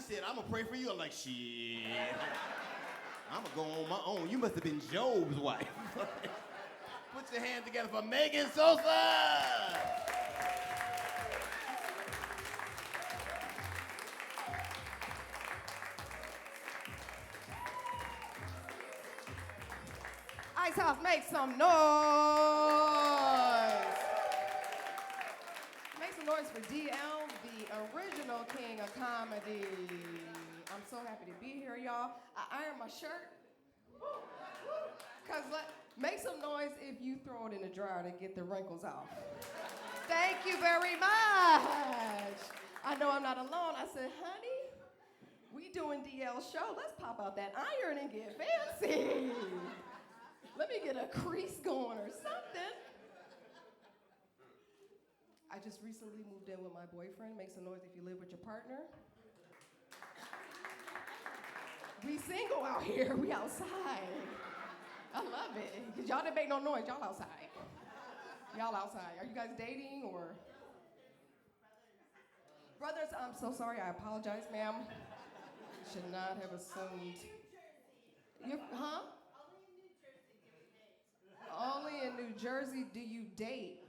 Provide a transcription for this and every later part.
she said, I'm gonna pray for you. I'm like, shit. I'm gonna go on my own. You must have been Job's wife. Put your hands together for Megan Sousa. Ice House, make some noise. Make some noise for DL, the original king of comedy. I'm so happy to be here, y'all. I ironed my shirt. Cause make some noise if you throw it in the dryer to get the wrinkles off. Thank you very much. I know I'm not alone. I said, honey, we doing DL's show. Let's pop out that iron and get fancy. Let me get a crease going or something. I just recently moved in with my boyfriend. Make some noise if you live with your partner. We single out here. We outside. I love it. Because y'all didn't make no noise. Y'all outside. Y'all outside. Are you guys dating or? Brothers, I'm so sorry. I apologize, ma'am. Should not have assumed. Huh? Only in New Jersey do you date.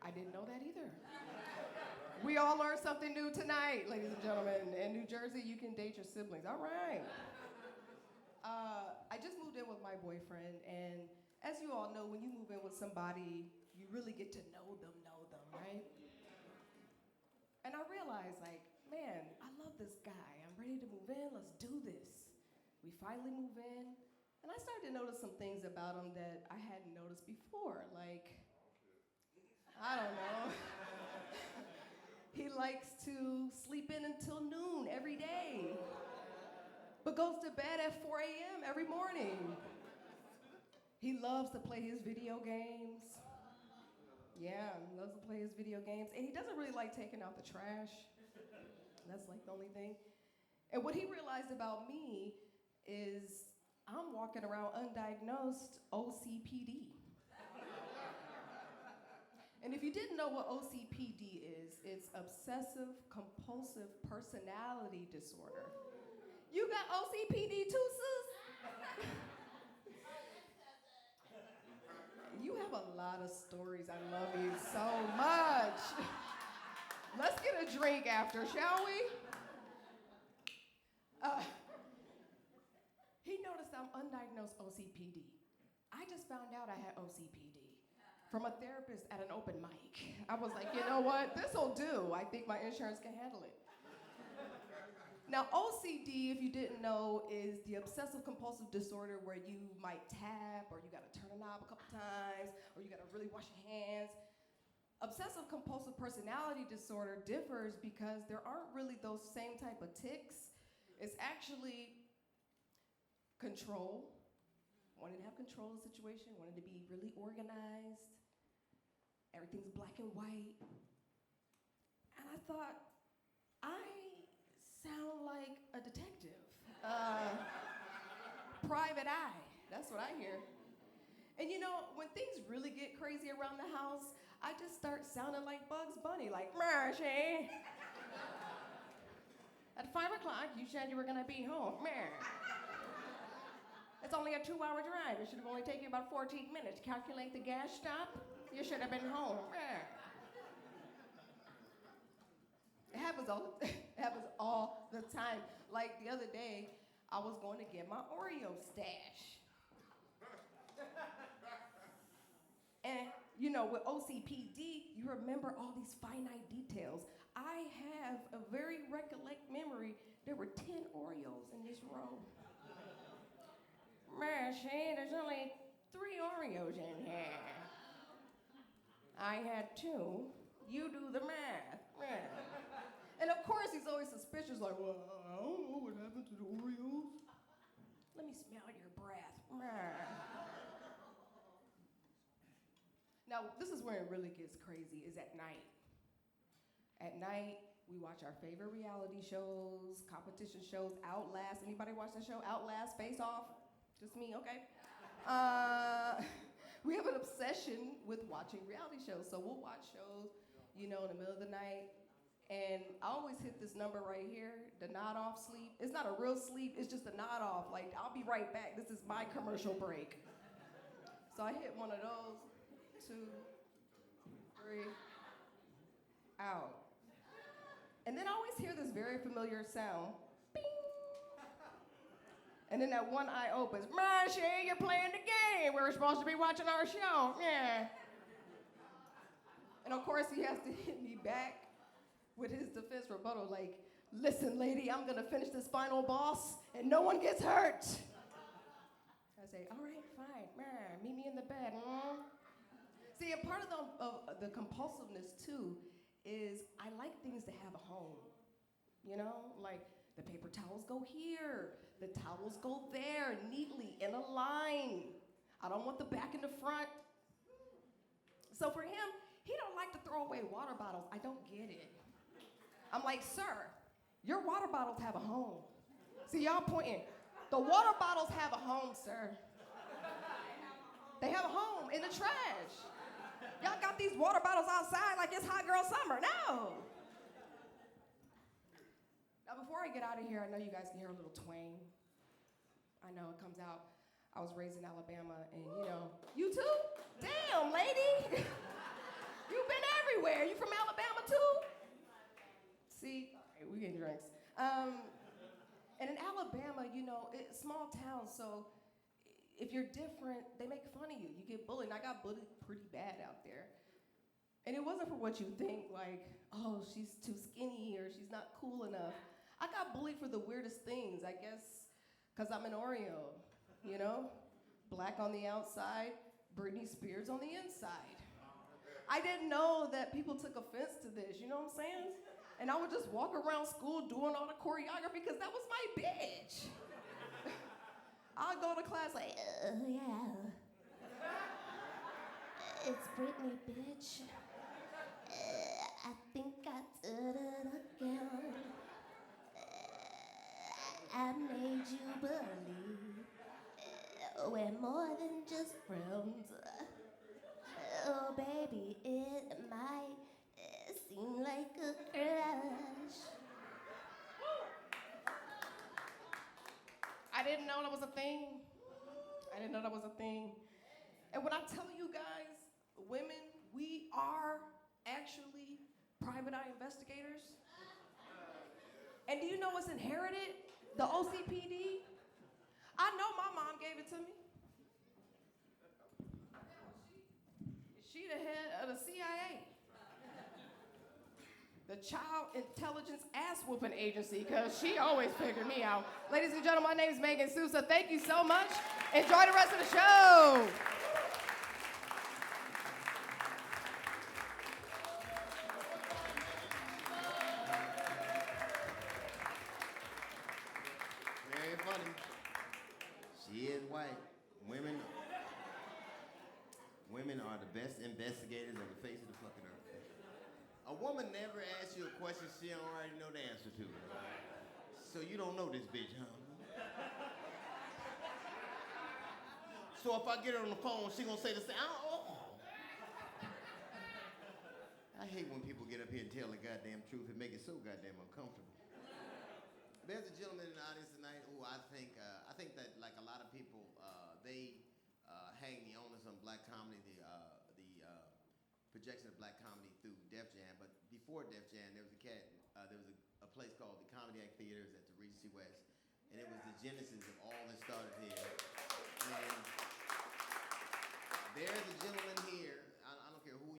I didn't know that either. We all learned something new tonight, ladies and gentlemen. In New Jersey, you can date your siblings. All right. I just moved in with my boyfriend, and as you all know, when you move in with somebody, you really get to know them, right? And I realized, like, man, I love this guy. I'm ready to move in. Let's do this. We finally move in. And I started to notice some things about him that I hadn't noticed before. Like, I don't know. He likes to sleep in until noon every day, but goes to bed at 4 a.m. every morning. He loves to play his video games. Yeah, he loves to play his video games. And he doesn't really like taking out the trash. That's like the only thing. And what he realized about me is I'm walking around undiagnosed OCPD. And if you didn't know what OCPD is, it's obsessive compulsive personality disorder. You got OCPD too, sis? You have a lot of stories. I love you so much. Let's get a drink after, shall we? He noticed I'm undiagnosed OCPD. I just found out I had OCPD from a therapist at an open mic. I was like, you know what? This'll do. I think my insurance can handle it. Now, OCD, if you didn't know, is the obsessive compulsive disorder where you might tap, or you gotta turn a knob a couple times, or you gotta really wash your hands. Obsessive compulsive personality disorder differs because there aren't really those same type of tics. It's actually control, wanting to have control of the situation, wanting to be really organized. Everything's black and white. And I thought, I sound like a detective. Private eye, that's what I hear. And you know, when things really get crazy around the house, I just start sounding like Bugs Bunny, like, Marcy. At 5 o'clock, you said you were gonna be home. It's only a 2-hour drive. It should have only taken you about 14 minutes. Calculate the gas stop. You should have been home. It happens all the time. Like the other day, I was going to get my Oreo stash. And you know, with OCPD, you remember all these finite details. I have a very recollect memory. There were 10 Oreos in this row. Mercy, there's only 3 Oreos in here. I had 2. You do the math. And of course, he's always suspicious, like, well, I don't know what happened to the Oreos. Let me smell your breath. Now, this is where it really gets crazy, is at night. At night, we watch our favorite reality shows, competition shows, Outlast. Anybody watch that show, Outlast, Face Off? Just me, okay. We have an obsession with watching reality shows. So we'll watch shows, you know, in the middle of the night, And I always hit this number right here, the nod off sleep. It's not a real sleep, it's just a nod off. Like, I'll be right back. This is my commercial break. So I hit one of those, 2, 3, out. And then I always hear this very familiar sound. Bing. And then that one eye opens. Marsha, you're playing the game. We're supposed to be watching our show. Yeah. And of course, he has to hit me back with his defense rebuttal, like, listen, lady, I'm gonna finish this final boss and no one gets hurt. I say, all right, fine, meet me in the bed. See, and part of the compulsiveness too is I like things to have a home, you know? Like, the paper towels go here, the towels go there, neatly, in a line. I don't want the back and the front. So for him, he don't like to throw away water bottles. I don't get it. I'm like, sir, your water bottles have a home. See, y'all pointing. The water bottles have a home, sir. They have a home in the trash. Y'all got these water bottles outside like it's hot girl summer. No. Now, before I get out of here, I know you guys can hear a little twang. I know it comes out. I was raised in Alabama, and you too? Damn, lady. You've been everywhere. You from Alabama too? See, we getting drinks. And in Alabama, it's small town, so if you're different, they make fun of you. You get bullied, and I got bullied pretty bad out there. And it wasn't for what you think, like, oh, she's too skinny or she's not cool enough. I got bullied for the weirdest things, I guess, because I'm an Oreo, Black on the outside, Britney Spears on the inside. I didn't know that people took offense to this, you know what I'm saying? And I would just walk around school doing all the choreography because that was my bitch. I'd go to class like, yeah. It's Britney, bitch. I think I did it again. I made you believe we're more than just friends. Oh, baby, it might seem like a crush. I didn't know that was a thing. And when I tell you guys, women, we are actually private eye investigators. And do you know what's inherited? The OCPD? I know my mom gave it to me. She the head of the CIA. The Child Intelligence Ass Whooping Agency, because she always figured me out. Ladies and gentlemen, my name is Megan Sousa. Thank you so much. Enjoy the rest of the show. Very funny. She is white. Women are the best investigators on the face of the fucking earth. A woman never asks you a question she don't already know the answer to. So you don't know this bitch, huh? So if I get her on the phone, she gonna say the same. I hate when people get up here and tell the goddamn truth and make it so goddamn uncomfortable. There's a gentleman in the audience tonight who I think that like a lot of people, they hang the onus on black comedy, the projection of black comedy through Def Jam. But before Def Jam, there was a place called the Comedy Act Theaters at the Regency West, and it was the genesis of all that started here. And there's a gentleman